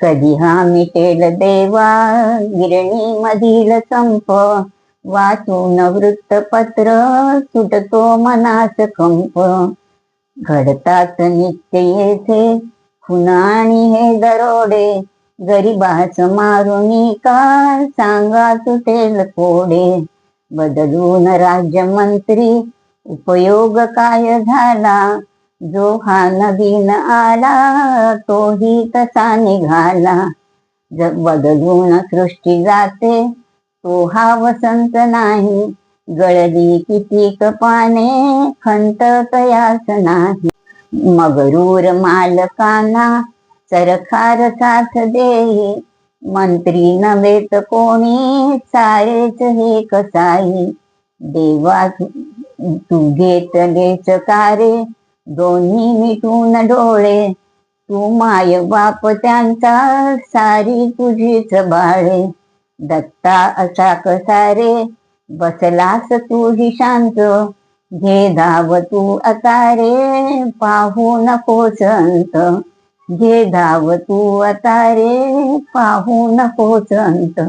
कधी हा मिटेल देवा गिरणी मधील संप, वाचून वृत्तपत्र सुटतो मनास कंप. घडतात नित्य येथे खून आणि हे दरोडे, गरिबास मारुनी का सांगा सुटेल कोडे. बदलून राज्यमंत्री उपयोग काय झाला, जो हा नवीन आला तोही तसा निघाला. बदलून सृष्टी जाते तो हा वसंत नाही, गळली कितीक पाने खंत तयास नाही. मगरूर मालकांना सरकार साथ देई, मंत्री नव्हेत कोणी सारेच हे कसाई. देवा तू घेतलेच कारे दोन्ही मिटून डोळे, तू माय बाप त्यांचा सारी तुझीच बाळे. दत्ता असा कसा रे बसलास तूही शांत, घे धाव तू आता रे पाहू नकोस अंत. घे धाव तू आता रे पाहू नकोस अंत.